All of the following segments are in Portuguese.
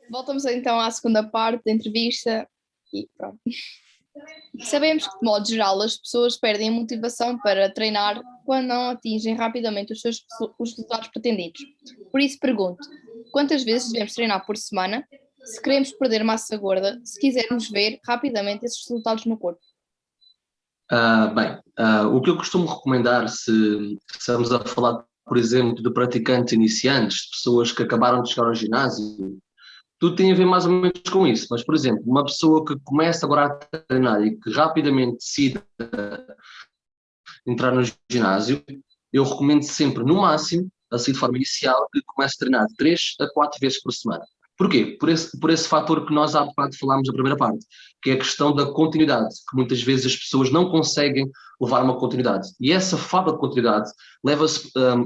Voltamos então à segunda parte da entrevista e pronto. Sabemos que, de modo geral, as pessoas perdem a motivação para treinar quando não atingem rapidamente os resultados pretendidos. Por isso pergunto, quantas vezes devemos treinar por semana se queremos perder massa gorda, se quisermos ver rapidamente esses resultados no corpo? O que eu costumo recomendar, se estamos a falar, por exemplo, de praticantes iniciantes, de pessoas que acabaram de chegar ao ginásio, tudo tem a ver mais ou menos com isso. Mas, por exemplo, uma pessoa que começa agora a treinar e que rapidamente decide entrar no ginásio, eu recomendo sempre, no máximo, assim de forma inicial, que comece a treinar 3 a 4 vezes por semana. Porquê? Por esse fator que nós há bocado falámos na primeira parte, que é a questão da continuidade, que muitas vezes as pessoas não conseguem levar uma continuidade. E essa falta de continuidade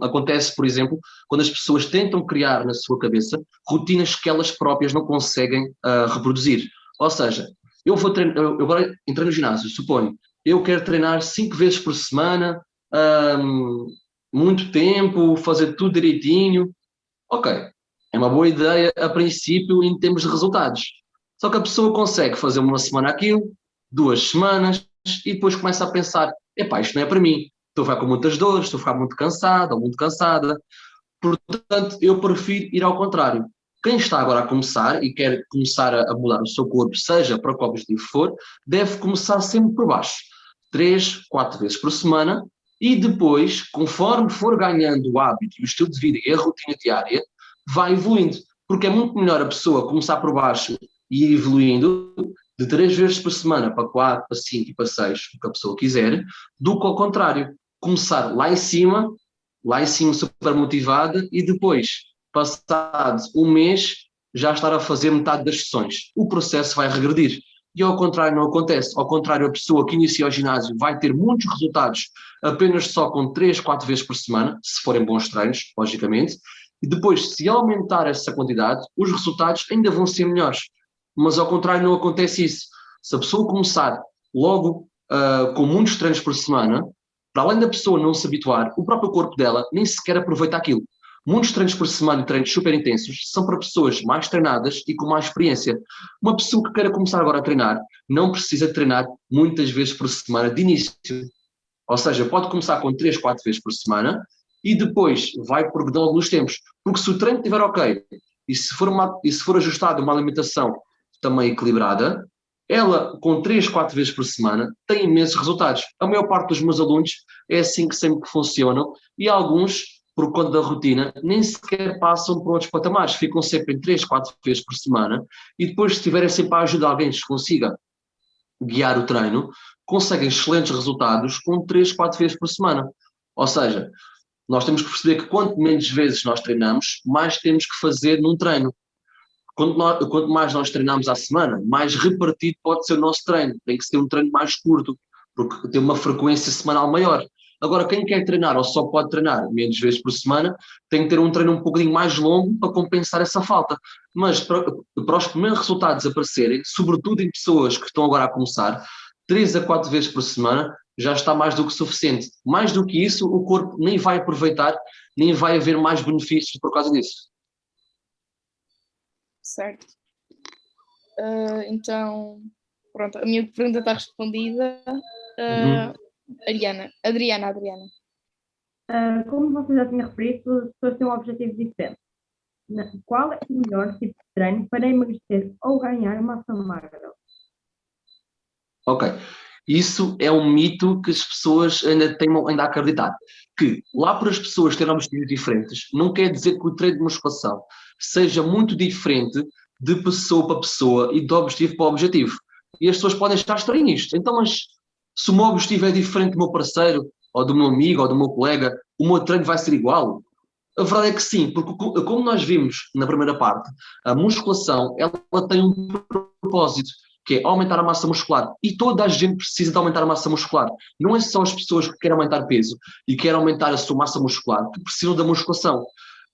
acontece, por exemplo, quando as pessoas tentam criar na sua cabeça rotinas que elas próprias não conseguem reproduzir. Ou seja, eu agora entrei no ginásio, suponho, eu quero treinar 5 vezes por semana, muito tempo, fazer tudo direitinho. Ok, é uma boa ideia a princípio em termos de resultados. Só que a pessoa consegue fazer uma semana aquilo, 2 semanas, e depois começa a pensar, epá, isto não é para mim. Estou a ficar com muitas dores, estou a ficar muito cansado ou muito cansada. Portanto, eu prefiro ir ao contrário. Quem está agora a começar e quer começar a mudar o seu corpo, seja para qual objetivo for, deve começar sempre por baixo. 3, 4 vezes por semana, e depois, conforme for ganhando o hábito e o estilo de vida e a rotina diária, vai evoluindo. Porque é muito melhor a pessoa começar por baixo e ir evoluindo de 3 vezes por semana para 4, para 5 e para 6, o que a pessoa quiser, do que ao contrário. Começar lá em cima super motivada, e depois, passado um mês, já estar a fazer metade das sessões. O processo vai regredir. E ao contrário não acontece. Ao contrário, a pessoa que inicia o ginásio vai ter muitos resultados apenas só com 3, 4 vezes por semana, se forem bons treinos, logicamente, e depois, se aumentar essa quantidade, os resultados ainda vão ser melhores. Mas ao contrário não acontece isso. Se a pessoa começar logo com muitos treinos por semana, para além da pessoa não se habituar, o próprio corpo dela nem sequer aproveita aquilo. Muitos treinos por semana e treinos super intensos são para pessoas mais treinadas e com mais experiência. Uma pessoa que queira começar agora a treinar não precisa treinar muitas vezes por semana de início. Ou seja, pode começar com 3, 4 vezes por semana e depois vai progredindo alguns tempos. Porque se o treino estiver ok e se for ajustado uma alimentação também equilibrada, ela com 3, 4 vezes por semana tem imensos resultados. A maior parte dos meus alunos é assim que sempre funcionam, e alguns, por conta da rotina, nem sequer passam por outros patamares, ficam sempre em 3, 4 vezes por semana, e depois, se tiverem sempre a ajuda de alguém que consiga guiar o treino, conseguem excelentes resultados com 3, 4 vezes por semana. Ou seja, nós temos que perceber que quanto menos vezes nós treinamos, mais temos que fazer num treino. Quanto mais nós treinamos à semana, mais repartido pode ser o nosso treino. Tem que ser um treino mais curto, porque tem uma frequência semanal maior. Agora, quem quer treinar ou só pode treinar menos vezes por semana, tem que ter um treino um bocadinho mais longo para compensar essa falta. Mas para os primeiros resultados aparecerem, sobretudo em pessoas que estão agora a começar, 3 a 4 vezes por semana já está mais do que suficiente. Mais do que isso, o corpo nem vai aproveitar, nem vai haver mais benefícios por causa disso. Certo. Então, pronto, a minha pergunta está respondida. Adriana. Como você já tinha referido, as pessoas têm um objetivo diferente. Qual é o melhor tipo de treino para emagrecer ou ganhar massa magra? Ok. Isso é um mito que as pessoas ainda a acreditar. Que lá para as pessoas terem objetivos diferentes, não quer dizer que o treino de musculação seja muito diferente de pessoa para pessoa e de objetivo para objetivo. E as pessoas podem estar estranhas nisto. Então, mas se o meu objetivo é diferente do meu parceiro, ou do meu amigo, ou do meu colega, o meu treino vai ser igual? A verdade é que sim, porque como nós vimos na primeira parte, a musculação ela tem um propósito, que é aumentar a massa muscular. E toda a gente precisa de aumentar a massa muscular. Não é só as pessoas que querem aumentar peso e querem aumentar a sua massa muscular que precisam da musculação.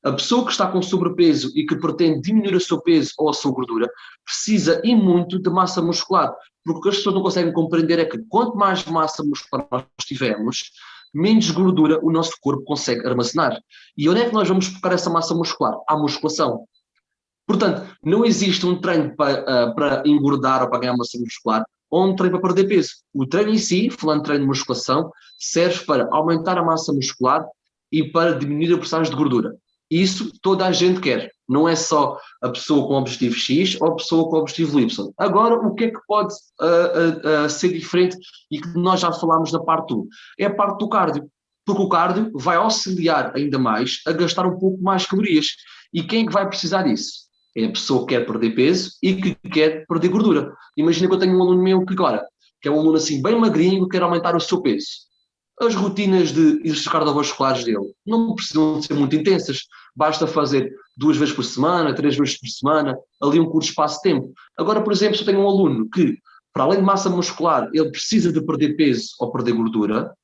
A pessoa que está com sobrepeso e que pretende diminuir o seu peso ou a sua gordura precisa e muito de massa muscular. Porque o que as pessoas não conseguem compreender é que quanto mais massa muscular nós tivermos, menos gordura o nosso corpo consegue armazenar. E onde é que nós vamos focar essa massa muscular? À musculação. Portanto, não existe um treino para engordar ou para ganhar massa muscular ou um treino para perder peso. O treino em si, falando de treino de musculação, serve para aumentar a massa muscular e para diminuir a porcentagem de gordura. Isso toda a gente quer. Não é só a pessoa com o objetivo X ou a pessoa com o objetivo Y. Agora, o que é que pode ser diferente e que nós já falámos na parte 1? É a parte do cardio. Porque o cardio vai auxiliar ainda mais a gastar um pouco mais calorias. E quem é que vai precisar disso? É a pessoa que quer perder peso e que quer perder gordura. Imagina que eu tenho um aluno meu que é um aluno assim bem magrinho, que quer aumentar o seu peso. As rotinas de exercícios cardiovasculares dele não precisam ser muito intensas. Basta fazer 2 vezes por semana, 3 vezes por semana, ali um curto espaço de tempo. Agora, por exemplo, se eu tenho um aluno que, para além de massa muscular, ele precisa de perder peso ou perder gordura,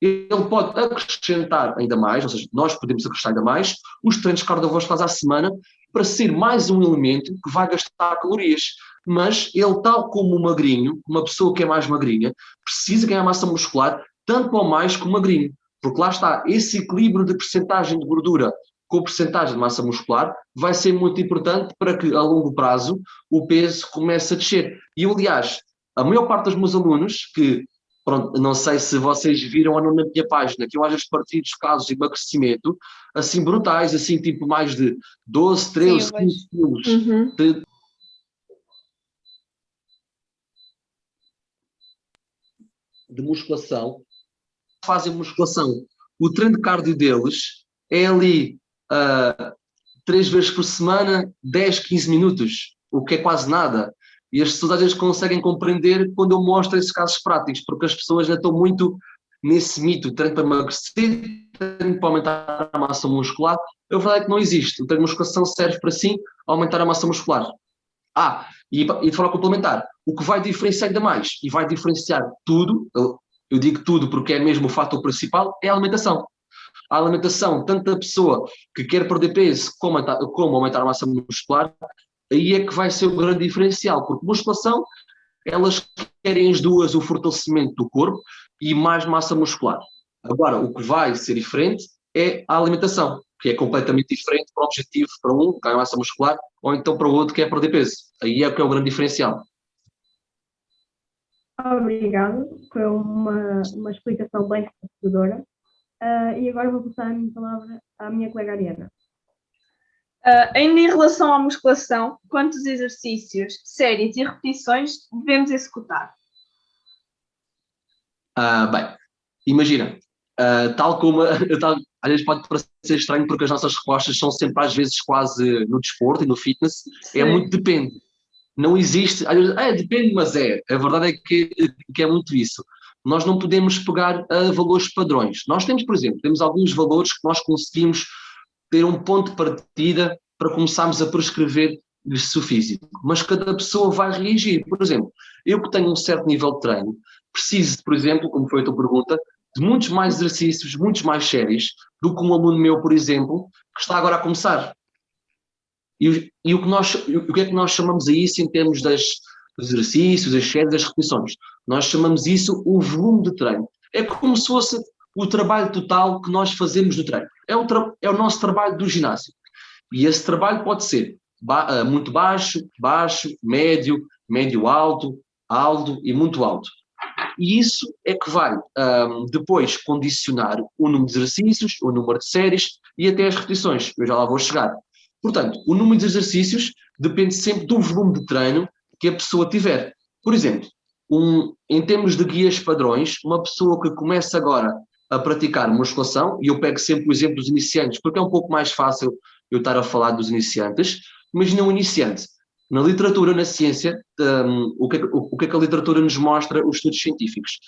ele pode acrescentar ainda mais, ou seja, nós podemos acrescentar ainda mais, os treinos cardiovasculares à semana para ser mais um elemento que vai gastar calorias. Mas ele, tal como o magrinho, uma pessoa que é mais magrinha, precisa ganhar massa muscular tanto ou mais como o magrinho. Porque lá está, esse equilíbrio de percentagem de gordura com percentagem de massa muscular vai ser muito importante para que, a longo prazo, o peso comece a descer. E eu, aliás, a maior parte dos meus alunos que, pronto, não sei se vocês viram ou não na minha página, que eu às vezes partilho casos de emagrecimento, assim brutais, assim tipo mais de 12, 13, 15 quilos de musculação, fazem musculação. O treino de cardio deles é ali 3 vezes por semana, 10, 15 minutos, o que é quase nada. E as pessoas às vezes conseguem compreender quando eu mostro esses casos práticos, porque as pessoas já estão muito nesse mito, treino para emagrecer, treino para aumentar a massa muscular. A verdade é que não existe. O treino de musculação serve para sim aumentar a massa muscular. E de forma complementar, o que vai diferenciar ainda mais, e vai diferenciar tudo, eu digo tudo porque é mesmo o fator principal, é a alimentação. A alimentação, tanto da pessoa que quer perder peso como aumentar a massa muscular, aí é que vai ser o grande diferencial, porque musculação, elas querem as duas o fortalecimento do corpo e mais massa muscular. Agora, o que vai ser diferente é a alimentação, que é completamente diferente para o objetivo, para um, ganhar massa muscular, ou então para o outro, que é perder peso. Aí é que é o grande diferencial. Obrigada, foi uma explicação bem esclarecedora. E agora vou passar a minha palavra à minha colega Ariana. Ainda em relação à musculação, quantos exercícios, séries e repetições devemos executar? Bem, imagina, tal como, às vezes pode parecer estranho porque as nossas respostas são sempre às vezes quase no desporto e no fitness, Sim. É muito depende. Não existe, às vezes, depende, mas a verdade é que é muito isso. Nós não podemos pegar valores padrões. Nós temos, por exemplo, temos alguns valores que nós conseguimos ter um ponto de partida para começarmos a prescrever exercício físico, mas cada pessoa vai reagir. Por exemplo, eu que tenho um certo nível de treino, preciso, por exemplo, como foi a tua pergunta, de muitos mais exercícios, muitos mais séries, do que um aluno meu, por exemplo, que está agora a começar. E o que é que nós chamamos a isso em termos dos exercícios, das séries, das repetições? Nós chamamos isso o volume de treino. É como se fosse o trabalho total que nós fazemos no treino. É o nosso trabalho do ginásio. E esse trabalho pode ser muito baixo, médio, médio alto, alto e muito alto. E isso é que vai depois condicionar o número de exercícios, o número de séries e até as repetições. Eu já lá vou chegar. Portanto, o número de exercícios depende sempre do volume de treino que a pessoa tiver. Por exemplo, em termos de guias padrões, uma pessoa que começa agora a praticar musculação, e eu pego sempre o exemplo dos iniciantes, porque é um pouco mais fácil eu estar a falar dos iniciantes. Imagina um iniciante. Na literatura, na ciência, o que é que a literatura nos mostra, os estudos científicos?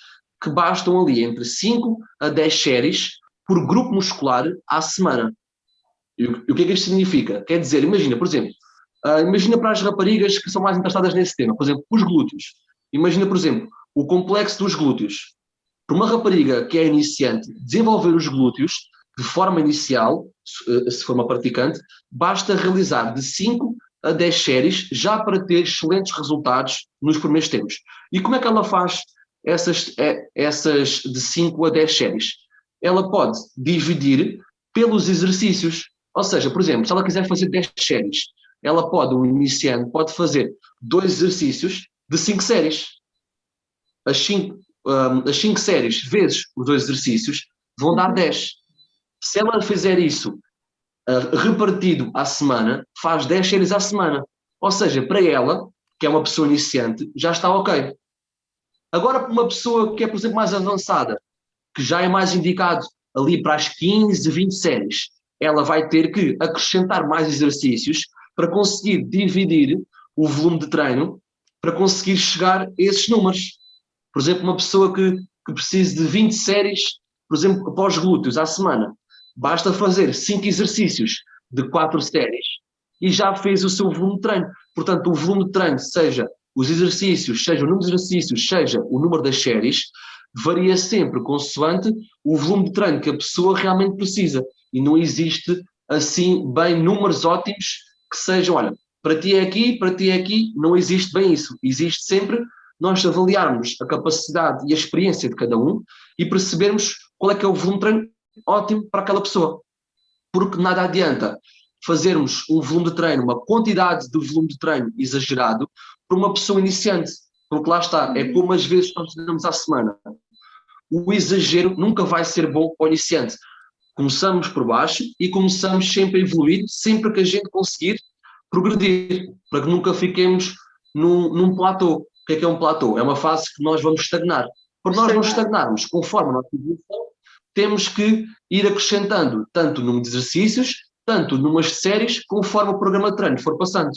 Que bastam ali entre 5 a 10 séries por grupo muscular à semana. E o que é que isto significa? Quer dizer, imagina, por exemplo, imagina para as raparigas que são mais interessadas nesse tema, por exemplo, os glúteos. Imagina, por exemplo, o complexo dos glúteos. Para uma rapariga que é iniciante, desenvolver os glúteos de forma inicial, se for uma praticante, basta realizar de 5 a 10 séries já para ter excelentes resultados nos primeiros tempos. E como é que ela faz essas de 5 a 10 séries? Ela pode dividir pelos exercícios. Ou seja, por exemplo, se ela quiser fazer 10 séries o iniciante pode fazer 2 exercícios de 5 séries. As 5 séries vezes os 2 exercícios vão dar 10. Se ela fizer isso repartido à semana, faz 10 séries à semana. Ou seja, para ela, que é uma pessoa iniciante, já está ok. Agora, para uma pessoa que é, por exemplo, mais avançada, que já é mais indicado ali para as 15, 20 séries, ela vai ter que acrescentar mais exercícios para conseguir dividir o volume de treino, para conseguir chegar a esses números. Por exemplo, uma pessoa que precise de 20 séries, por exemplo, para os glúteos à semana, basta fazer 5 exercícios de 4 séries e já fez o seu volume de treino. Portanto, o volume de treino, seja os exercícios, seja o número de exercícios, seja o número das séries, varia sempre consoante o volume de treino que a pessoa realmente precisa. E não existe, assim, bem números ótimos que sejam, olha, para ti é aqui, não existe bem isso. Existe sempre nós avaliarmos a capacidade e a experiência de cada um e percebermos qual é que é o volume de treino ótimo para aquela pessoa. Porque nada adianta fazermos um volume de treino, uma quantidade de volume de treino exagerado para uma pessoa iniciante. Porque lá está, é como as vezes que nós treinamos à semana. O exagero nunca vai ser bom para o iniciante. Começamos por baixo e começamos sempre a evoluir, sempre que a gente conseguir progredir, para que nunca fiquemos num platô. O que é um platô? É uma fase que nós vamos estagnar. Para nós não estagnarmos conforme a nossa evolução, temos que ir acrescentando tanto o número de exercícios, tanto o número de séries, conforme o programa de treino for passando.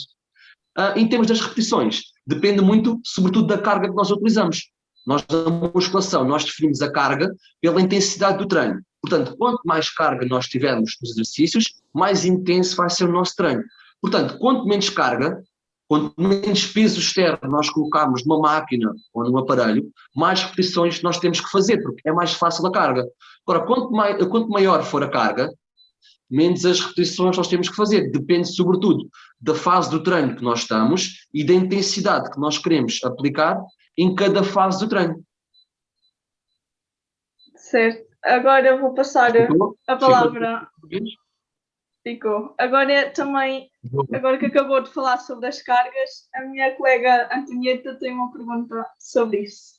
Em termos das repetições, depende muito, sobretudo, da carga que nós utilizamos. Nós, na musculação, nós definimos a carga pela intensidade do treino. Portanto, quanto mais carga nós tivermos nos exercícios, mais intenso vai ser o nosso treino. Portanto, quanto menos carga, quanto menos peso externo nós colocarmos numa máquina ou num aparelho, mais repetições nós temos que fazer, porque é mais fácil a carga. Agora, quanto maior for a carga, menos as repetições nós temos que fazer. Depende, sobretudo, da fase do treino que nós estamos e da intensidade que nós queremos aplicar em cada fase do treino. Certo. Agora eu vou passar a palavra. Ficou. Agora também, agora que acabou de falar sobre as cargas, a minha colega Antonieta tem uma pergunta sobre isso.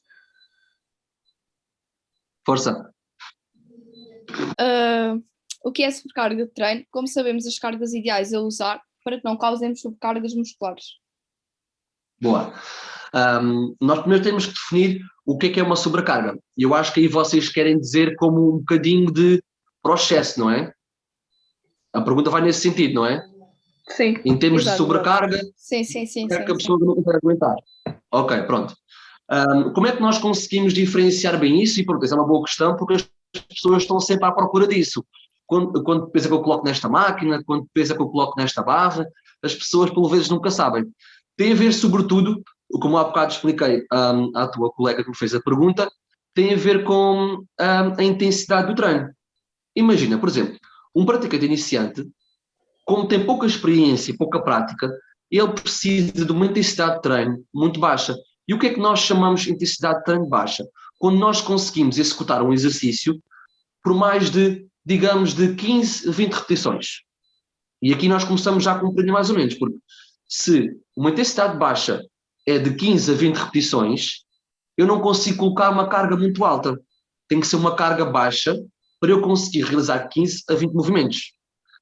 Força. O que é sobrecarga de treino? Como sabemos as cargas ideais a usar para que não causemos sobrecargas musculares? Boa. Nós primeiro temos que definir o que é uma sobrecarga. E eu acho que aí vocês querem dizer como um bocadinho de processo, não é? A pergunta vai nesse sentido, não é? Sim. Em termos de sobrecarga, sim, que a pessoa não consegue aguentar. Ok, pronto. Como é que nós conseguimos diferenciar bem isso? E pronto, essa é uma boa questão, porque as pessoas estão sempre à procura disso. Quanto peso é que eu coloco nesta máquina, quanto peso é que eu coloco nesta barra, as pessoas, por vezes, nunca sabem. Tem a ver, sobretudo, como há bocado expliquei à tua colega que me fez a pergunta, tem a ver com a intensidade do treino. Imagina, por exemplo, um praticante iniciante, como tem pouca experiência e pouca prática, ele precisa de uma intensidade de treino muito baixa. E o que é que nós chamamos de intensidade de treino baixa? Quando nós conseguimos executar um exercício por mais de, digamos, de 15 a 20 repetições. E aqui nós começamos já a compreender mais ou menos, porque se uma intensidade baixa é de 15 a 20 repetições, eu não consigo colocar uma carga muito alta. Tem que ser uma carga baixa para eu conseguir realizar 15 a 20 movimentos.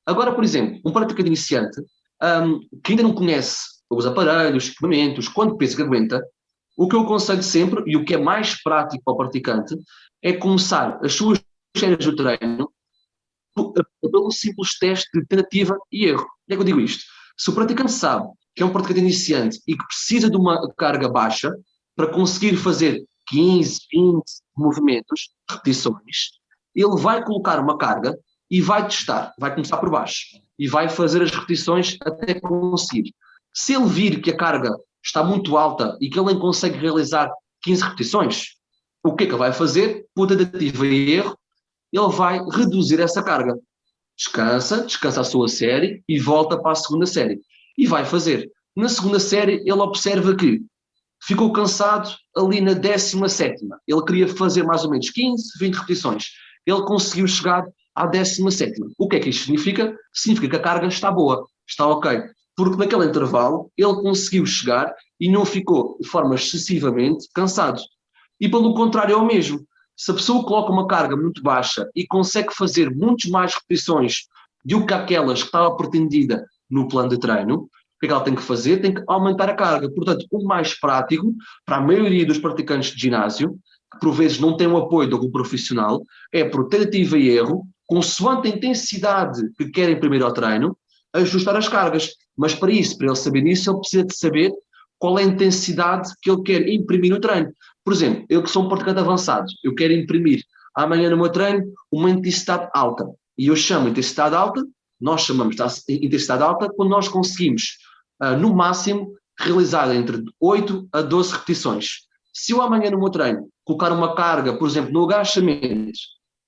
Agora, por exemplo, um praticante iniciante que ainda não conhece os aparelhos, os equipamentos, quanto peso que aguenta, o que eu aconselho sempre, e o que é mais prático para o praticante, é começar as suas séries do treino pelo simples teste de tentativa e erro. E é que eu digo isto? Se o praticante sabe que é um praticante iniciante e que precisa de uma carga baixa para conseguir fazer 15, 20 movimentos, repetições, ele vai colocar uma carga e vai testar, vai começar por baixo e vai fazer as repetições até conseguir. Se ele vir que a carga está muito alta e que ele nem consegue realizar 15 repetições, o que é que ele vai fazer? Por tentativa e erro, ele vai reduzir essa carga. Descansa a sua série e volta para a segunda série. E vai fazer. Na segunda série, ele observa que ficou cansado ali na 17ª. Ele queria fazer mais ou menos 15, 20 repetições. Ele conseguiu chegar à 17ª. O que é que isto significa? Significa que a carga está boa, está ok. porque naquele intervalo ele conseguiu chegar e não ficou de forma excessivamente cansado. E pelo contrário é o mesmo. Se a pessoa coloca uma carga muito baixa e consegue fazer muitas mais repetições do que aquelas que estava pretendida no plano de treino, o que é que ela tem que fazer? Tem que aumentar a carga. Portanto, o mais prático para a maioria dos praticantes de ginásio, que por vezes não têm o apoio de algum profissional, é por tentativa e erro, consoante a intensidade que querem primeiro ao treino, ajustar as cargas. Mas para isso, para ele saber isso, ele precisa de saber qual é a intensidade que ele quer imprimir no treino. Por exemplo, eu que sou um praticante avançado, eu quero imprimir amanhã no meu treino uma intensidade alta. E eu chamo intensidade alta, nós chamamos de intensidade alta, quando nós conseguimos, no máximo, realizar entre 8 a 12 repetições. Se eu amanhã no meu treino colocar uma carga, por exemplo, no agachamento,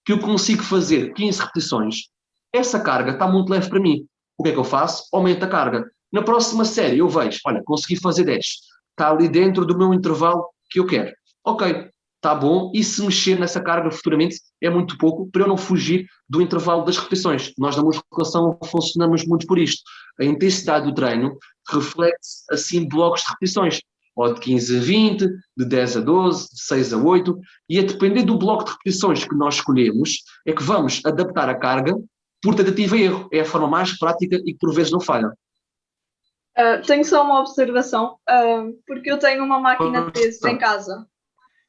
que eu consigo fazer 15 repetições, essa carga está muito leve para mim. O que é que eu faço? Aumento a carga. Na próxima série eu vejo, olha, consegui fazer 10. Está ali dentro do meu intervalo que eu quero. Ok, está bom. E se mexer nessa carga futuramente é muito pouco para eu não fugir do intervalo das repetições. Nós na musculação funcionamos muito por isto. A intensidade do treino reflete-se assim blocos de repetições. Ou de 15 a 20, de 10 a 12, de 6 a 8. E a depender do bloco de repetições que nós escolhemos, é que vamos adaptar a carga por tentativa e erro. É a forma mais prática e que por vezes não falha. Tenho só uma observação, porque eu tenho uma máquina de pesos em casa.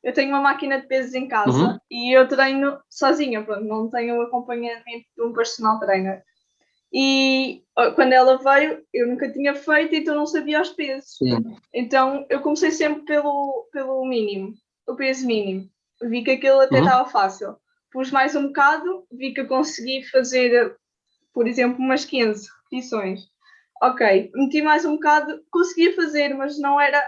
Eu tenho uma máquina de pesos em casa e eu treino sozinha, pronto, não tenho o acompanhamento de um personal trainer. E quando ela veio, eu nunca tinha feito, então não sabia os pesos. Sim. Então eu comecei sempre pelo mínimo, o peso mínimo. Vi que aquilo até estava fácil. Pus mais um bocado, vi que eu consegui fazer, por exemplo, umas 15 repetições. Ok, meti mais um bocado, conseguia fazer, mas não era.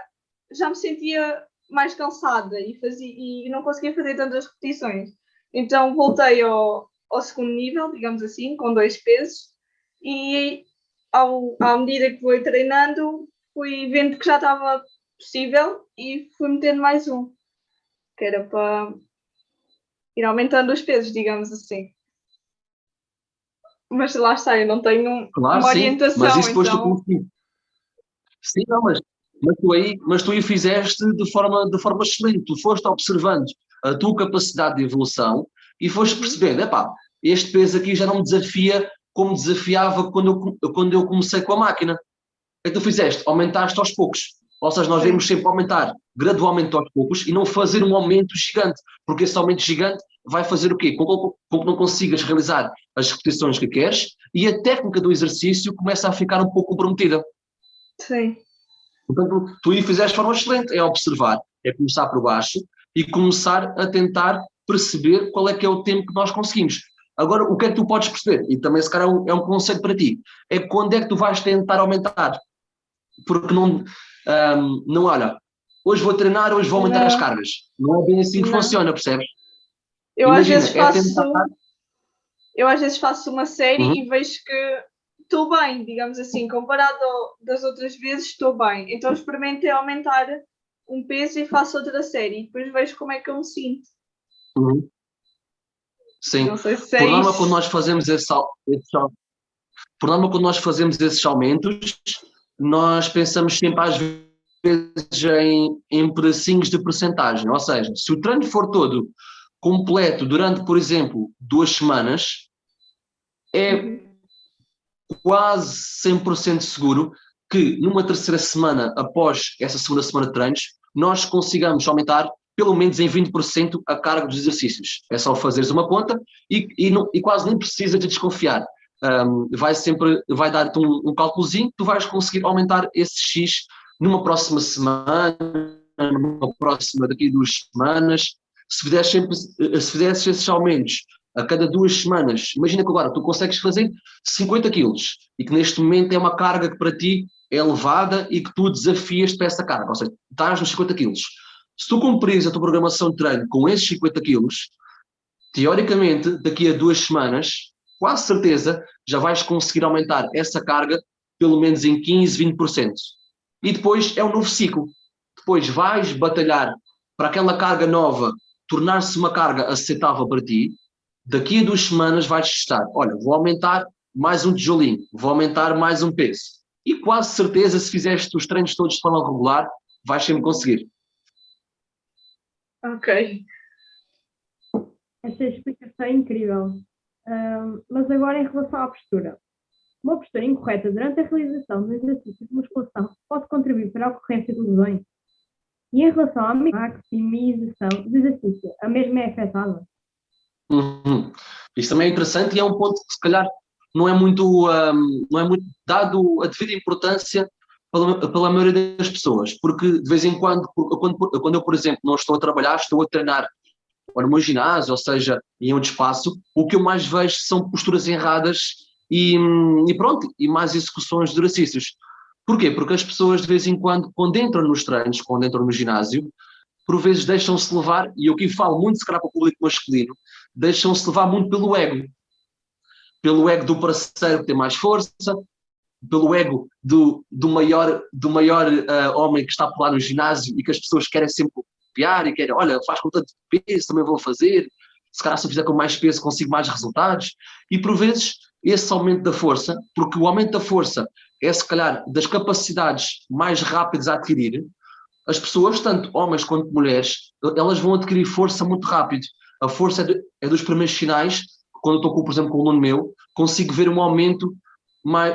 Já me sentia mais cansada e não conseguia fazer tantas repetições. Então voltei ao segundo nível, digamos assim, com 2 pesos, e à medida que fui treinando, fui vendo que já estava possível e fui metendo mais um, que era para ir aumentando os pesos, digamos assim. Mas lá está, eu não tenho Claro, uma sim, orientação, mas isso depois então... tu conseguiste. Sim, não, mas tu aí fizeste de forma excelente. Tu foste observando a tua capacidade de evolução e foste percebendo, epá, este peso aqui já não me desafia como desafiava quando eu comecei com a máquina. O que é que tu fizeste? Aumentaste aos poucos. Ou seja, nós devemos sempre aumentar gradualmente aos poucos e não fazer um aumento gigante, porque esse aumento gigante vai fazer o quê? Com que não consigas realizar as repetições que queres e a técnica do exercício começa a ficar um pouco comprometida. Sim. Portanto, tu aí fizeste de forma excelente, é observar, é começar por baixo e começar a tentar perceber qual é que é o tempo que nós conseguimos. Agora, o que é que tu podes perceber? E também esse cara é um conselho para ti. É quando é que tu vais tentar aumentar. Porque não olha, hoje vou treinar, hoje vou aumentar as cargas. Não é bem assim que funciona, percebes? Eu Imagina, às vezes faço uma série e vejo que estou bem, digamos assim, comparado das outras vezes, estou bem. Então experimentei aumentar um peso e faço outra série. E depois vejo como é que eu me sinto. Sim. Não sei se é por norma, isso. quando nós fazemos esses aumentos, nós pensamos sempre às vezes em pedacinhos de percentagem. Ou seja, se o treino for todo completo durante, por exemplo, 2 semanas, é quase 100% seguro que numa terceira semana, após essa segunda semana de treinos, nós consigamos aumentar pelo menos em 20% a carga dos exercícios. É só fazeres uma conta e quase nem precisa de desconfiar. Vai dar-te um cálculozinho, tu vais conseguir aumentar esse X numa próxima semana, numa próxima daqui a 2 semanas. Se fizesses esses aumentos a cada 2 semanas, imagina que agora tu consegues fazer 50 quilos e que neste momento é uma carga que para ti é elevada e que tu desafias para essa carga, ou seja, estás nos 50 quilos. Se tu cumprires a tua programação de treino com esses 50 quilos, teoricamente, daqui a 2 semanas, quase certeza, já vais conseguir aumentar essa carga pelo menos em 15, 20%. E depois é um novo ciclo. Depois vais batalhar para aquela carga nova tornar-se uma carga aceitável para ti. Daqui a 2 semanas vais testar. Olha, vou aumentar mais um tijolinho, vou aumentar mais um peso. e quase certeza, se fizeste os treinos todos de forma regular, vais sempre conseguir. Ok. Esta explicação é incrível. Mas agora em relação à postura. Uma postura incorreta durante a realização do exercício de musculação pode contribuir para a ocorrência de lesões. E em relação à maximização do exercício, a mesma é afetada? Isto também é interessante e é um ponto que se calhar não é muito dado a devida importância pela maioria das pessoas, porque de vez em quando eu, por exemplo, não estou a trabalhar, estou a treinar ou no meu ginásio, ou seja, em outro espaço, o que eu mais vejo são posturas erradas e pronto, e más execuções de exercícios. Porquê? Porque as pessoas de vez em quando entram nos treinos, quando entram no ginásio, por vezes deixam-se levar, e eu aqui falo muito se calhar para o público masculino, deixam-se levar muito pelo ego do parceiro que tem mais força, pelo ego do maior homem que está por lá no ginásio e que as pessoas querem sempre copiar e querem, olha, faz com tanto peso, também vou fazer, se calhar se eu fizer com mais peso consigo mais resultados, e por vezes esse aumento da força, porque o aumento da força é se calhar das capacidades mais rápidas a adquirir, as pessoas, tanto homens quanto mulheres, elas vão adquirir força muito rápido. A força é dos primeiros sinais, quando eu estou, por exemplo, com um aluno meu, consigo ver um aumento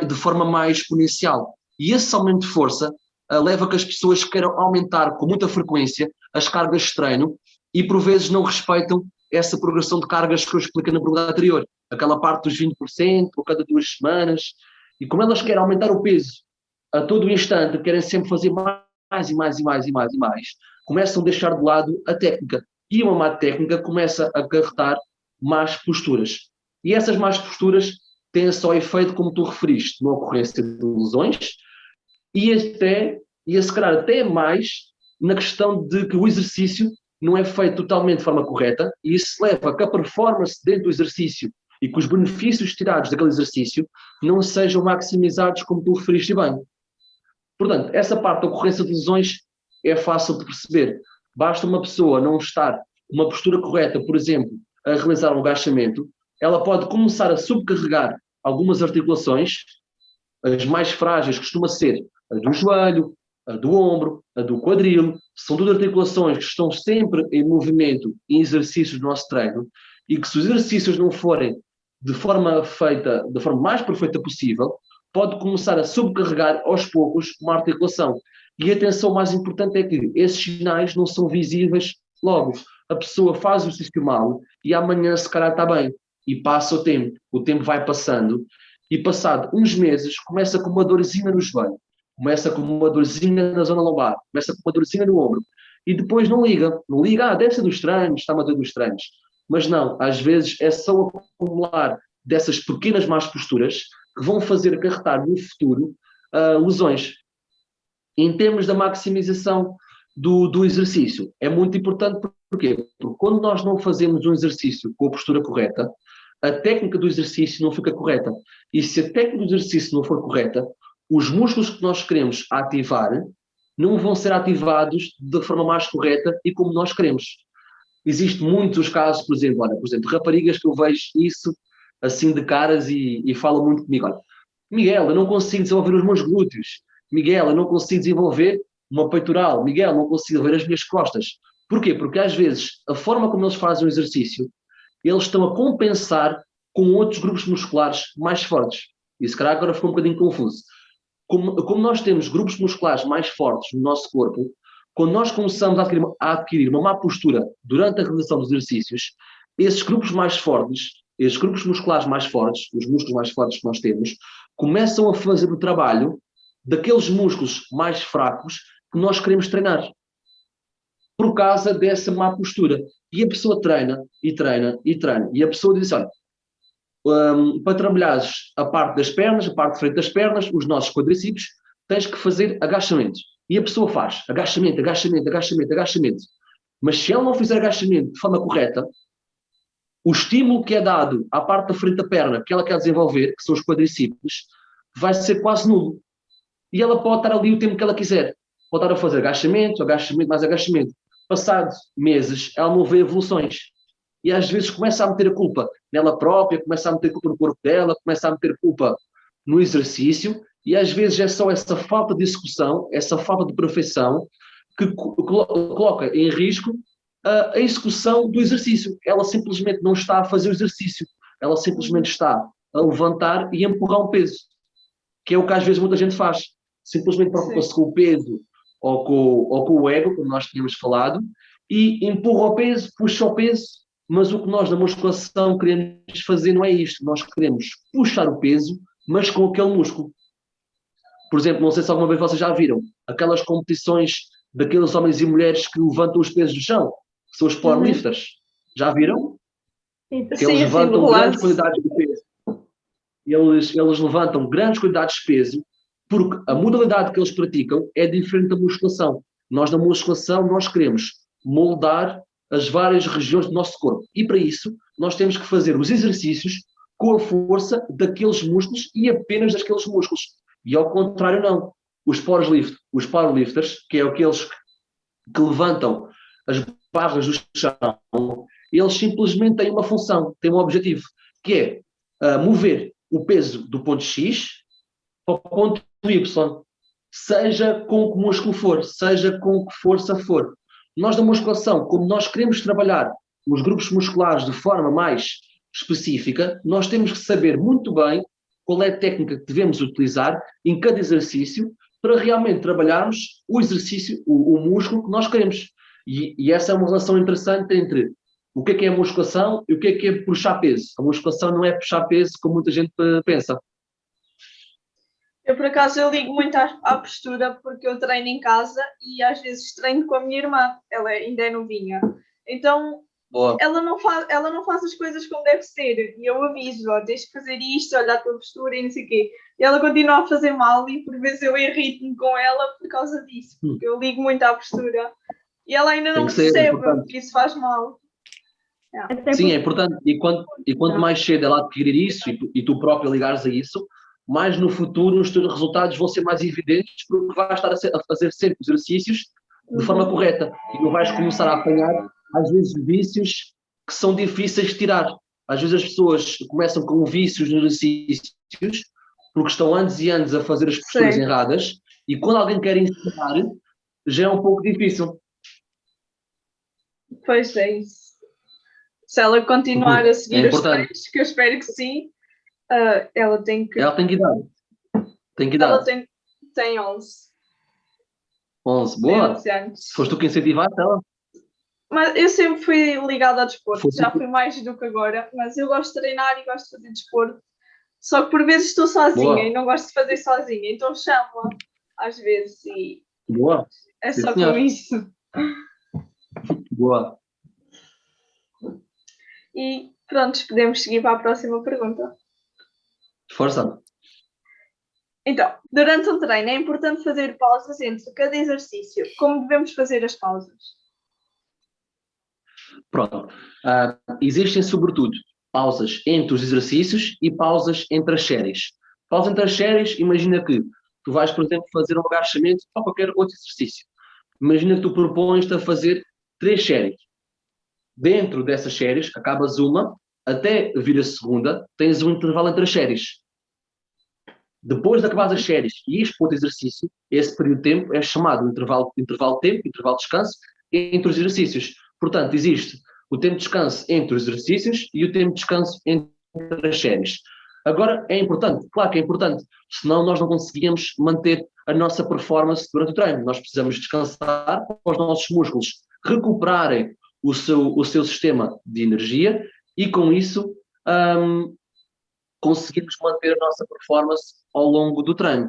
de forma mais exponencial. E esse aumento de força leva a que as pessoas queiram aumentar com muita frequência as cargas de treino e por vezes não respeitam essa progressão de cargas que eu expliquei na pergunta anterior, aquela parte dos 20% a cada 2 semanas, e como elas querem aumentar o peso a todo o instante, querem sempre fazer mais e mais e mais e mais e mais, começam a deixar de lado a técnica, e uma má técnica começa a acarretar más posturas. E essas más posturas têm só efeito, como tu referiste, na ocorrência de lesões, e se calhar até mais na questão de que o exercício não é feito totalmente de forma correta, e isso leva a que a performance dentro do exercício e que os benefícios tirados daquele exercício não sejam maximizados como tu referiste bem. Portanto, essa parte da ocorrência de lesões é fácil de perceber. Basta uma pessoa não estar uma postura correta, por exemplo, a realizar um agachamento, ela pode começar a subcarregar algumas articulações, as mais frágeis costuma ser a do joelho, a do ombro, a do quadril, são tudo articulações que estão sempre em movimento em exercícios do nosso treino e que se os exercícios não forem de forma feita, da forma mais perfeita possível, pode começar a subcarregar aos poucos uma articulação. E a atenção mais importante é que esses sinais não são visíveis logo. A pessoa faz o exercício mal e amanhã se calhar está bem. E passa o tempo vai passando e passado uns meses começa com uma dorzinha no joelho, começa com uma dorzinha na zona lombar, começa com uma dorzinha no ombro e depois não liga, deve ser dos treinos, está-me a doer dos treinos. Mas não, às vezes é só o acumular dessas pequenas más posturas que vão fazer acarretar no futuro lesões. Em termos da maximização do exercício, é muito importante. Porquê? Porque quando nós não fazemos um exercício com a postura correta, a técnica do exercício não fica correta. E se a técnica do exercício não for correta, os músculos que nós queremos ativar não vão ser ativados da forma mais correta e como nós queremos. Existem muitos os casos, por exemplo, raparigas que eu vejo isso assim de caras e falam muito comigo. Olha, Miguel, eu não consigo desenvolver os meus glúteos. Miguel, eu não consigo desenvolver uma peitoral. Miguel, eu não consigo desenvolver as minhas costas. Porquê? Porque às vezes a forma como eles fazem o exercício, eles estão a compensar com outros grupos musculares mais fortes. E se calhar agora ficou um bocadinho confuso. Como nós temos grupos musculares mais fortes no nosso corpo, quando nós começamos a adquirir uma má postura durante a realização dos exercícios, esses grupos mais fortes, esses grupos musculares mais fortes, os músculos mais fortes que nós temos, começam a fazer o trabalho daqueles músculos mais fracos que nós queremos treinar. Por causa dessa má postura. E a pessoa treina, e treina, e treina. E a pessoa diz, olha, para trabalhares a parte das pernas, a parte de frente das pernas, os nossos quadríceps, tens que fazer agachamento. E a pessoa faz agachamento, agachamento, agachamento, agachamento. Mas se ela não fizer agachamento de forma correta, o estímulo que é dado à parte da frente da perna que ela quer desenvolver, que são os quadríceps, vai ser quase nulo. E ela pode estar ali o tempo que ela quiser. Pode estar a fazer agachamento, agachamento, mais agachamento. Passados meses, ela não vê evoluções. E às vezes começa a meter a culpa nela própria, começa a meter culpa no corpo dela, começa a meter culpa no exercício E às vezes é só essa falta de execução, essa falta de perfeição, que coloca em risco a execução do exercício. Ela simplesmente não está a fazer o exercício, ela simplesmente está a levantar e empurrar um peso, que é o que às vezes muita gente faz. Simplesmente preocupa-se com o peso ou com o ego, como nós tínhamos falado, e empurra o peso, puxa o peso, mas o que nós na musculação queremos fazer não é isto. Nós queremos puxar o peso, mas com aquele músculo. Por exemplo, não sei se alguma vez vocês já viram aquelas competições daqueles homens e mulheres que levantam os pesos do chão, que são os powerlifters. Já viram? Que eles levantam grandes quantidades de peso. Eles levantam grandes quantidades de peso porque a modalidade que eles praticam é diferente da musculação. Nós, na musculação, nós queremos moldar as várias regiões do nosso corpo. E para isso, nós temos que fazer os exercícios com a força daqueles músculos e apenas daqueles músculos. E ao contrário, não. Os powerlifters, que é aqueles que levantam as barras do chão, eles simplesmente têm uma função, têm um objetivo, que é mover o peso do ponto X para o ponto Y, seja com que músculo for, seja com que força for. Nós, na musculação, como nós queremos trabalhar os grupos musculares de forma mais específica, nós temos que saber muito bem qual é a técnica que devemos utilizar em cada exercício para realmente trabalharmos o exercício, o músculo que nós queremos. E essa é uma relação interessante entre o que é a musculação e o que é puxar peso. A musculação não é puxar peso como muita gente pensa. Eu, por acaso, eu ligo muito à postura porque eu treino em casa e às vezes treino com a minha irmã, ela ainda é novinha. Então, ela não faz as coisas como deve ser. E eu aviso, tens que fazer isto, olha a tua postura e não sei o quê. E ela continua a fazer mal e por vezes eu irrito-me com ela por causa disso. Porque eu ligo muito à postura. E ela ainda não percebe que isso faz mal. Sim, é importante. E quanto mais cedo ela adquirir isso e tu próprio ligares a isso, mais no futuro os teus resultados vão ser mais evidentes porque vais estar a fazer sempre os exercícios de forma correta e não vais começar a apanhar, às vezes, vícios que são difíceis de tirar. Às vezes as pessoas começam com vícios nos exercícios porque estão anos e anos a fazer as posturas erradas e quando alguém quer ensinar já é um pouco difícil. Pois é isso. Se ela continuar a seguir os treinos, que eu espero que sim, ela tem que... Ela tem que idade? Tem que idade? Ela tem 11. 11, boa. 11 anos. Foste tu que incentivaste ela? Mas eu sempre fui ligada ao desporto, já fui mais do que agora, mas eu gosto de treinar e gosto de fazer desporto. Só que por vezes estou sozinha e não gosto de fazer sozinha, então chamo-a às vezes e boa. É só com isso. Boa. E pronto, podemos seguir para a próxima pergunta. Força. Então, durante um treino é importante fazer pausas entre cada exercício. Como devemos fazer as pausas? Pronto. Existem, sobretudo, pausas entre os exercícios e pausas entre as séries. Pausa entre as séries, imagina que tu vais, por exemplo, fazer um agachamento ou qualquer outro exercício. Imagina que tu propões-te a fazer 3 séries. Dentro dessas séries, acabas uma, até vir a segunda, tens um intervalo entre as séries. Depois de acabar as séries e ires para outro exercício, esse período de tempo é chamado intervalo de tempo, intervalo de descanso, entre os exercícios. Portanto, existe o tempo de descanso entre os exercícios e o tempo de descanso entre as séries. Agora, é importante, claro que é importante, senão nós não conseguimos manter a nossa performance durante o treino. Nós precisamos descansar para os nossos músculos recuperarem o seu sistema de energia e, com isso, conseguirmos manter a nossa performance ao longo do treino.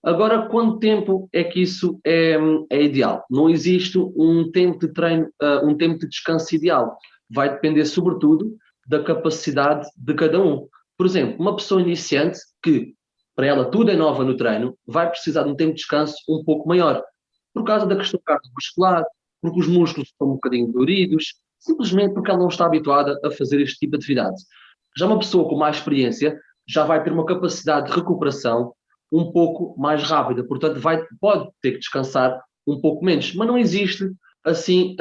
Agora, quanto tempo é que isso é ideal? Não existe um tempo de treino, um tempo de descanso ideal. Vai depender, sobretudo, da capacidade de cada um. Por exemplo, uma pessoa iniciante que, para ela, tudo é nova no treino, vai precisar de um tempo de descanso um pouco maior. Por causa da questão cardiovascular, porque os músculos estão um bocadinho doloridos, simplesmente porque ela não está habituada a fazer este tipo de atividade. Já uma pessoa com mais experiência já vai ter uma capacidade de recuperação um pouco mais rápida, portanto pode ter que descansar um pouco menos, mas não existe assim,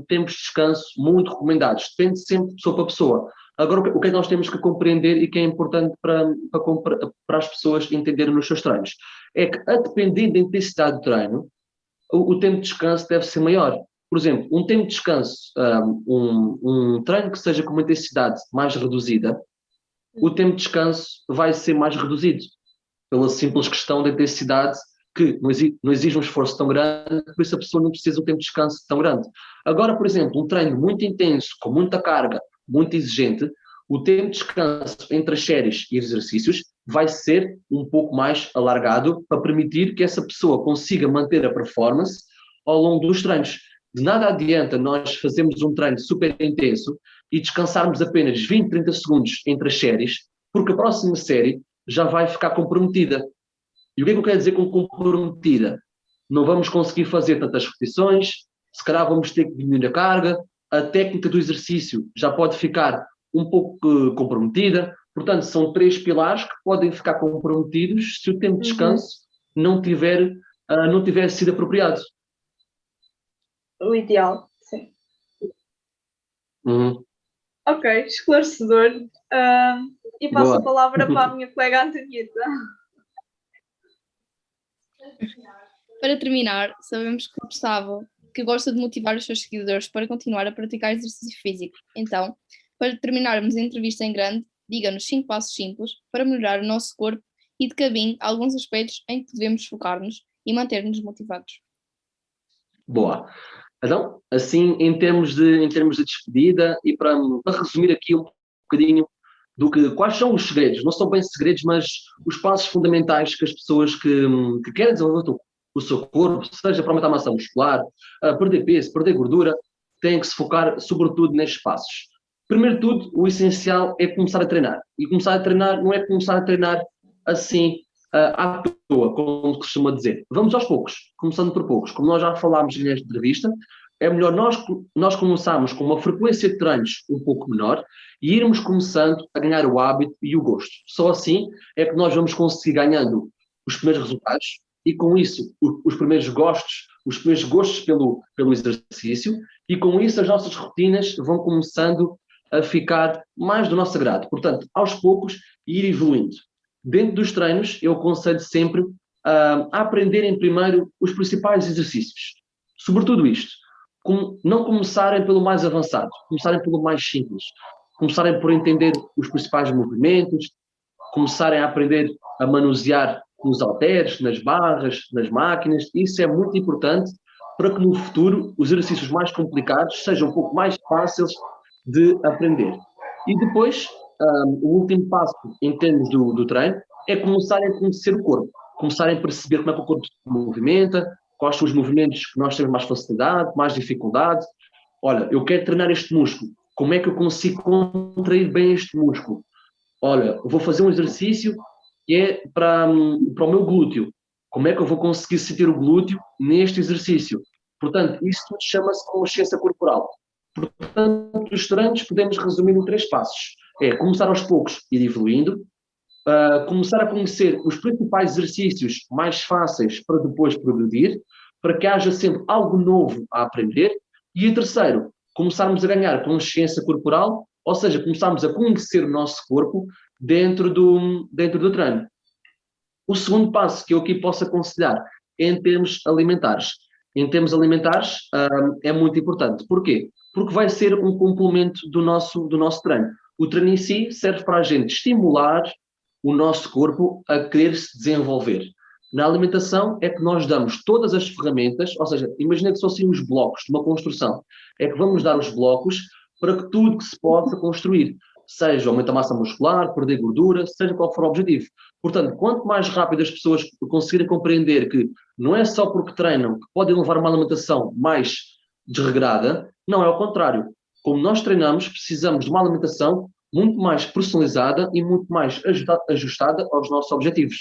tempos de descanso muito recomendados. Depende sempre de pessoa para pessoa. Agora, o que é que nós temos que compreender e que é importante para as pessoas entenderem nos seus treinos? É que, a depender da intensidade do treino, o tempo de descanso deve ser maior. Por exemplo, um tempo de descanso, um treino que seja com uma intensidade mais reduzida, o tempo de descanso vai ser mais reduzido, pela simples questão da intensidade, que não exige um esforço tão grande, por isso a pessoa não precisa de um tempo de descanso tão grande. Agora, por exemplo, um treino muito intenso, com muita carga, muito exigente, o tempo de descanso entre as séries e exercícios vai ser um pouco mais alargado para permitir que essa pessoa consiga manter a performance ao longo dos treinos. De nada adianta nós fazermos um treino super intenso e descansarmos apenas 20, 30 segundos entre as séries, porque a próxima série já vai ficar comprometida. E o que é que eu quero dizer com comprometida? Não vamos conseguir fazer tantas repetições, se calhar vamos ter que diminuir a carga, a técnica do exercício já pode ficar um pouco comprometida. Portanto, são 3 pilares que podem ficar comprometidos se o tempo de descanso não tiver sido apropriado. O ideal, sim. Uhum. Ok, esclarecedor. E passo Boa. a palavra para a minha colega Antonieta. Para terminar, sabemos que o Gustavo que gosta de motivar os seus seguidores para continuar a praticar exercício físico. Então, para terminarmos a entrevista em grande, diga-nos 5 passos simples para melhorar o nosso corpo e de caminho alguns aspectos em que devemos focar-nos e manter-nos motivados. Boa. Então, assim, em termos de despedida, e para resumir aqui um bocadinho quais são os segredos, não são bem segredos, mas os passos fundamentais que as pessoas que querem desenvolver o seu corpo, seja para aumentar a massa muscular, perder peso, perder gordura, têm que se focar sobretudo nestes passos. Primeiro de tudo, o essencial é começar a treinar. E começar a treinar não é começar a treinar assim, à toa, como se costuma dizer. Vamos aos poucos, começando por poucos. Como nós já falámos nesta entrevista, é melhor nós começarmos com uma frequência de treinos um pouco menor e irmos começando a ganhar o hábito e o gosto. Só assim é que nós vamos conseguir ganhando os primeiros resultados e com isso os primeiros gostos pelo exercício, e com isso as nossas rotinas vão começando a ficar mais do nosso agrado. Portanto, aos poucos, ir evoluindo. Dentro dos treinos, eu aconselho sempre a aprenderem primeiro os principais exercícios. Sobretudo isto. Não começarem pelo mais avançado, começarem pelo mais simples. Começarem por entender os principais movimentos, começarem a aprender a manusear nos halteres, nas barras, nas máquinas. Isso é muito importante para que no futuro os exercícios mais complicados sejam um pouco mais fáceis de aprender. E depois, o último passo em termos do treino é começarem a conhecer o corpo, começarem a perceber como é que o corpo se movimenta, quais são os movimentos que nós temos mais facilidade, mais dificuldade. Olha, eu quero treinar este músculo, como é que eu consigo contrair bem este músculo? Olha, eu vou fazer um exercício que é para o meu glúteo. Como é que eu vou conseguir sentir o glúteo neste exercício? Portanto, isso tudo chama-se consciência corporal. Portanto, os treinos podemos resumir em 3 passos. É começar aos poucos, ir evoluindo, começar a conhecer os principais exercícios mais fáceis para depois progredir, para que haja sempre algo novo a aprender. E o terceiro, começarmos a ganhar consciência corporal, ou seja, começarmos a conhecer o nosso corpo dentro do treino. O segundo passo que eu aqui posso aconselhar é em termos alimentares. Em termos alimentares, é muito importante. Porquê? Porque vai ser um complemento do nosso treino. O treino em si serve para a gente estimular o nosso corpo a querer se desenvolver. Na alimentação é que nós damos todas as ferramentas, ou seja, imagina que são assim os blocos de uma construção. É que vamos dar os blocos para que tudo que se possa construir, seja aumentar a massa muscular, perder gordura, seja qual for o objetivo. Portanto, quanto mais rápido as pessoas conseguirem compreender que não é só porque treinam que podem levar uma alimentação mais desregrada, não, é ao contrário. Como nós treinamos, precisamos de uma alimentação muito mais personalizada e muito mais ajustada aos nossos objetivos.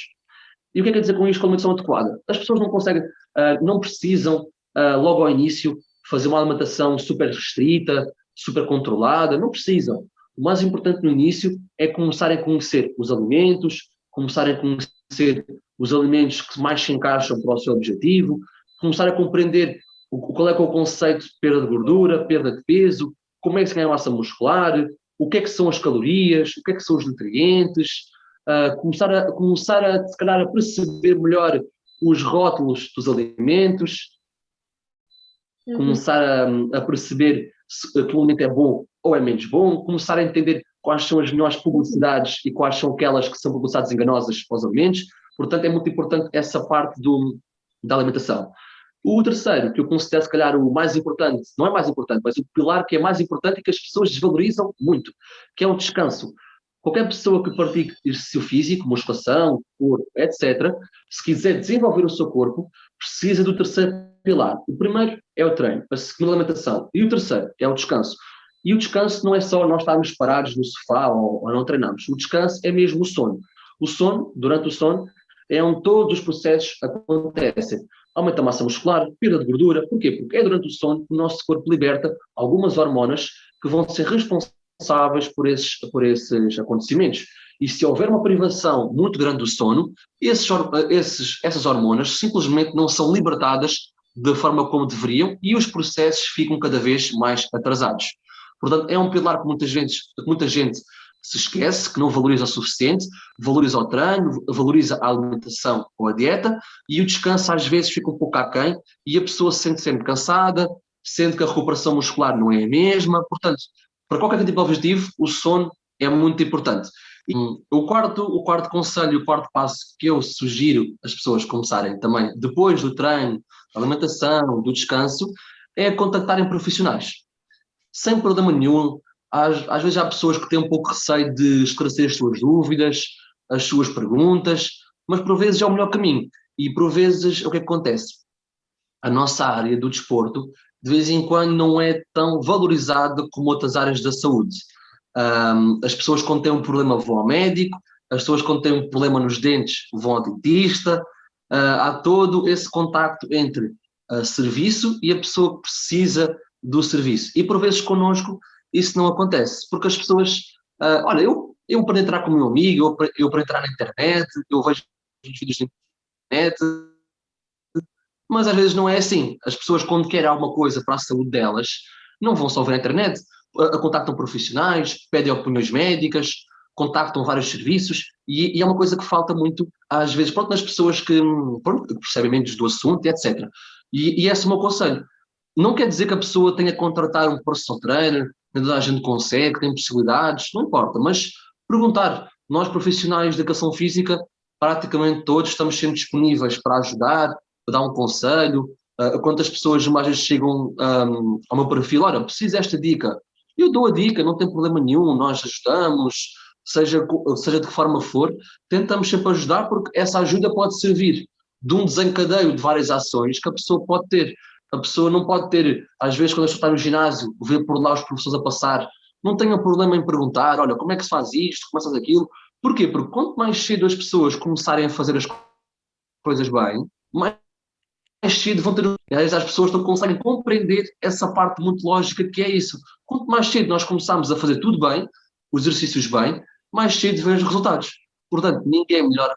E o que é que quer dizer com isto, com a alimentação adequada? As pessoas não conseguem, não precisam, logo ao início, fazer uma alimentação super restrita, super controlada, não precisam. O mais importante no início é começarem a conhecer os alimentos, começarem a conhecer os alimentos que mais se encaixam para o seu objetivo, começar a compreender qual é que é o conceito de perda de gordura, perda de peso, como é que se ganha massa muscular, o que é que são as calorias, o que é que são os nutrientes, começar a, se calhar, a perceber melhor os rótulos dos alimentos, começar a perceber se aquele alimento é bom ou é menos bom, começar a entender quais são as melhores publicidades e quais são aquelas que são publicidades enganosas para os alimentos. Portanto, é muito importante essa parte da alimentação. O terceiro, que eu considero se calhar o mais importante, não é mais importante, mas o pilar que é mais importante e que as pessoas desvalorizam muito, que é o descanso. Qualquer pessoa que pratique exercício físico, musculação, corpo, etc., se quiser desenvolver o seu corpo, precisa do terceiro pilar. O primeiro é o treino, a segunda a alimentação, e o terceiro é o descanso. E o descanso não é só nós estarmos parados no sofá ou não treinarmos. O descanso é mesmo o sono. O sono, durante o sono, é onde todos os processos acontecem. Aumenta a massa muscular, perda de gordura. Porquê? Porque é durante o sono que o nosso corpo liberta algumas hormonas que vão ser responsáveis por esses acontecimentos. E se houver uma privação muito grande do sono, essas hormonas simplesmente não são libertadas da forma como deveriam e os processos ficam cada vez mais atrasados. Portanto, é um pilar que muita gente se esquece, que não valoriza o suficiente, valoriza o treino, valoriza a alimentação ou a dieta, e o descanso às vezes fica um pouco aquém, e a pessoa se sente sempre cansada, sente que a recuperação muscular não é a mesma. Portanto, para qualquer tipo de objetivo, o sono é muito importante. E o quarto conselho, o quarto passo que eu sugiro as pessoas começarem também, depois do treino, da alimentação, do descanso, é contactarem profissionais. Sem problema nenhum. Às vezes há pessoas que têm um pouco de receio de esclarecer as suas dúvidas, as suas perguntas, mas por vezes é o melhor caminho. E por vezes o que acontece? A nossa área do desporto, de vez em quando, não é tão valorizada como outras áreas da saúde. As pessoas quando têm um problema vão ao médico, as pessoas quando têm um problema nos dentes vão ao dentista. Há todo esse contacto entre serviço e a pessoa que precisa do serviço. E por vezes connosco isso não acontece, porque as pessoas, olha, eu para entrar com o meu amigo, eu para entrar na internet, eu vejo vídeos na internet, mas às vezes não é assim. As pessoas quando querem alguma coisa para a saúde delas, não vão só ver na internet, contactam profissionais, pedem opiniões médicas, contactam vários serviços, e é uma coisa que falta muito, às vezes, pronto, nas pessoas que percebem menos do assunto, etc. E esse é o meu conselho. Não quer dizer que a pessoa tenha que contratar um personal trainer, nem toda a gente consegue, tem possibilidades, não importa, mas perguntar. Nós, profissionais de educação física, praticamente todos estamos sempre disponíveis para ajudar, para dar um conselho. Quantas pessoas mais vezes chegam ao meu perfil, olha, preciso desta dica. Eu dou a dica, não tem problema nenhum, nós ajudamos, seja de que forma for, tentamos sempre ajudar, porque essa ajuda pode servir de um desencadeio de várias ações que a pessoa pode ter. A pessoa não pode ter, às vezes, quando a pessoa está no ginásio, ver por lá os professores a passar, não tenha problema em perguntar, olha, como é que se faz isto, como é que se faz aquilo. Porquê? Porque quanto mais cedo as pessoas começarem a fazer as coisas bem, mais cedo vão ter... E às vezes as pessoas não conseguem compreender essa parte muito lógica que é isso. Quanto mais cedo nós começarmos a fazer tudo bem, os exercícios bem, mais cedo vêm os resultados. Portanto, ninguém é melhor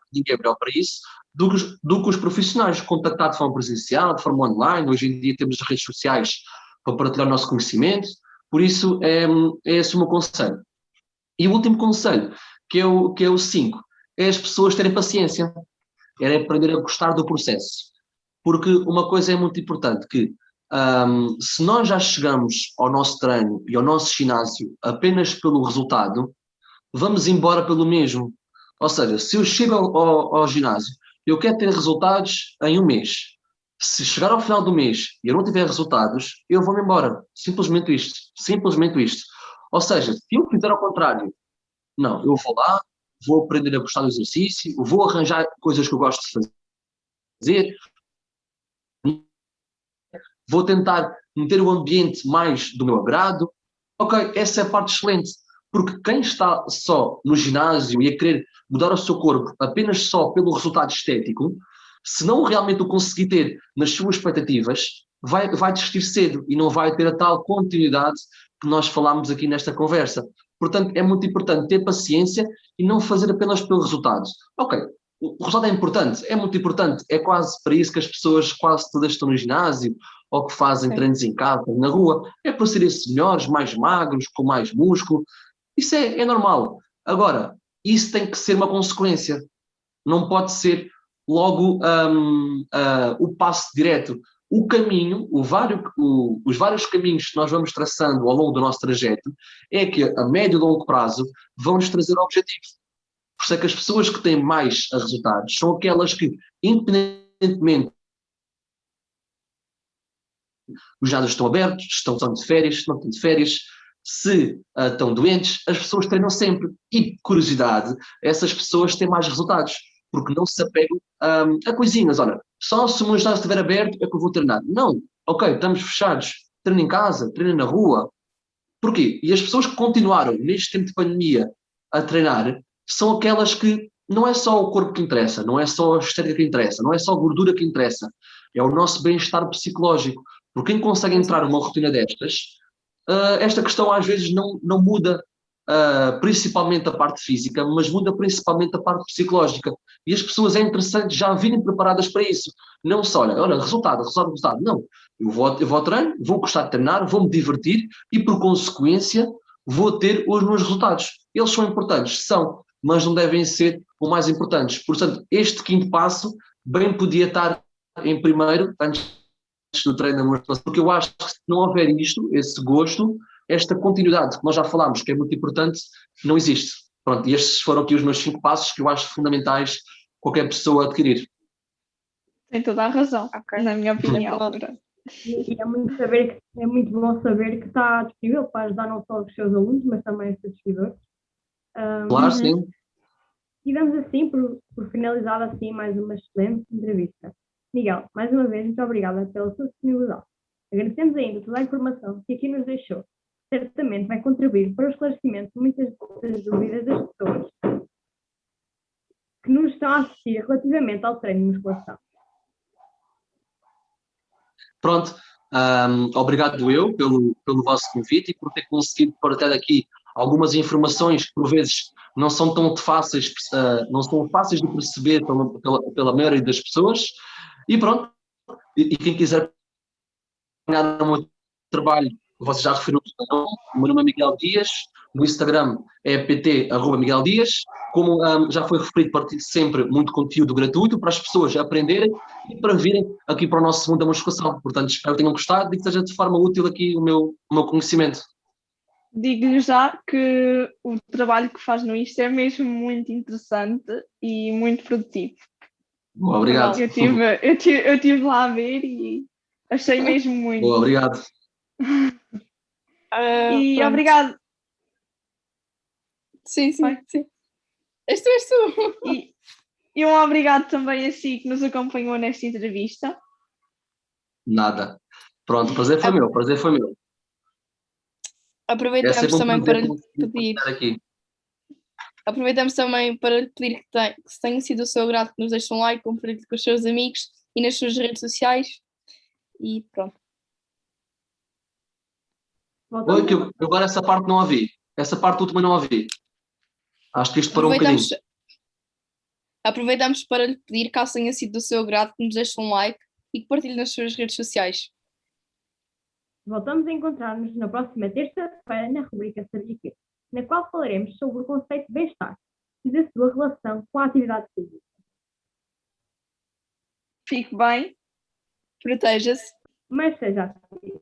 para isso do que os profissionais, contactar de forma presencial, de forma online. Hoje em dia temos as redes sociais para partilhar o nosso conhecimento, por isso é esse o meu conselho. E o último conselho, que é o 5, é as pessoas terem paciência, é aprender a gostar do processo, porque uma coisa é muito importante, que se nós já chegamos ao nosso treino e ao nosso ginásio apenas pelo resultado, vamos embora pelo mesmo. Ou seja, se eu chego ao ginásio, eu quero ter resultados em um mês. Se chegar ao final do mês e eu não tiver resultados, eu vou-me embora. Simplesmente isto. Simplesmente isto. Ou seja, se eu fizer ao contrário, não, eu vou lá, vou aprender a gostar do exercício, vou arranjar coisas que eu gosto de fazer, vou tentar meter o ambiente mais do meu agrado. Ok, essa é a parte excelente. Porque quem está só no ginásio e a querer mudar o seu corpo apenas só pelo resultado estético, se não realmente o conseguir ter nas suas expectativas, vai desistir cedo e não vai ter a tal continuidade que nós falámos aqui nesta conversa. Portanto, é muito importante ter paciência e não fazer apenas pelo resultado. Ok, o resultado é importante, é muito importante, é quase para isso que as pessoas quase todas estão no ginásio ou que fazem Sim. treinos em casa, na rua, é para serem melhores, mais magros, com mais músculo. Isso é normal. Agora, isso tem que ser uma consequência. Não pode ser logo o passo direto. O caminho, os vários caminhos que nós vamos traçando ao longo do nosso trajeto é que a médio e longo prazo vão nos trazer objetivos. Por isso é que as pessoas que têm mais resultados são aquelas que, independentemente, os ginásios estão abertos, estão de férias, estão de férias, se estão doentes, as pessoas treinam sempre. E, curiosidade, essas pessoas têm mais resultados, porque não se apegam a coisinhas. Olha, só se o meu ginásio estiver aberto é que eu vou treinar. Não, ok, estamos fechados, treino em casa, treino na rua. Porquê? E as pessoas que continuaram, neste tempo de pandemia, a treinar, são aquelas que não é só o corpo que interessa, não é só a estética que interessa, não é só a gordura que interessa, é o nosso bem-estar psicológico. Porque quem consegue entrar numa rotina destas, esta questão às vezes não muda principalmente a parte física, mas muda principalmente a parte psicológica. E as pessoas é interessante já virem preparadas para isso. Não só, olha, resultado. Não, eu vou ao treino, vou gostar de treinar, vou-me divertir e, por consequência, vou ter os meus resultados. Eles são importantes, são, mas não devem ser os mais importantes. Portanto, este quinto passo bem podia estar em primeiro, antes do treino da musculação, porque eu acho que se não houver isto, esse gosto, esta continuidade que nós já falámos, que é muito importante, não existe. Pronto, e estes foram aqui os meus 5 passos que eu acho fundamentais qualquer pessoa adquirir. Tem toda a razão, na minha opinião. E é muito bom saber que está disponível para ajudar não só os seus alunos, mas também os seus seguidores. Claro, sim. E damos assim por finalizar assim mais uma excelente entrevista. Miguel, mais uma vez, muito obrigada pela sua disponibilidade. Agradecemos ainda toda a informação que aqui nos deixou. Certamente vai contribuir para o esclarecimento de muitas das dúvidas das pessoas que nos estão a assistir relativamente ao treino de musculação. Pronto, obrigado eu pelo vosso convite e por ter conseguido partilhar aqui algumas informações que por vezes não são tão fáceis, não são fáceis de perceber pela maioria das pessoas. E pronto, e quem quiser acompanhar o meu trabalho, vocês já referiram o meu nome é Miguel Dias, no Instagram é pt@migueldias. Como já foi referido, partilho sempre muito conteúdo gratuito para as pessoas aprenderem e para virem aqui para o nosso mundo da musculação. Portanto, espero que tenham gostado e que seja de forma útil aqui o meu conhecimento. Digo-lhe já que o trabalho que faz no Insta é mesmo muito interessante e muito produtivo. Boa, obrigado. Eu tive lá a ver e achei mesmo muito. Boa, obrigado. E pronto. obrigado. Sim. És tu. E um obrigado também a si que nos acompanhou nesta entrevista. Nada. Pronto, o prazer foi meu. Aproveitamos também para lhe pedir. Aqui. Aproveitamos também para lhe pedir que se tenha sido o seu agrado, que nos deixe um like, compartilhe com os seus amigos e nas suas redes sociais. E pronto. Oi, que eu agora essa parte não ouvi. Essa parte última não ouvi. Acho que isto parou um bocadinho. Aproveitamos para lhe pedir, caso tenha sido do seu agrado, que nos deixe um like e que partilhe nas suas redes sociais. Voltamos a encontrar-nos na próxima terça-feira na rubrica Sabia Quê, na qual falaremos sobre o conceito de bem-estar e da sua relação com a atividade física. Fique bem. Proteja-se. Mas seja ativo.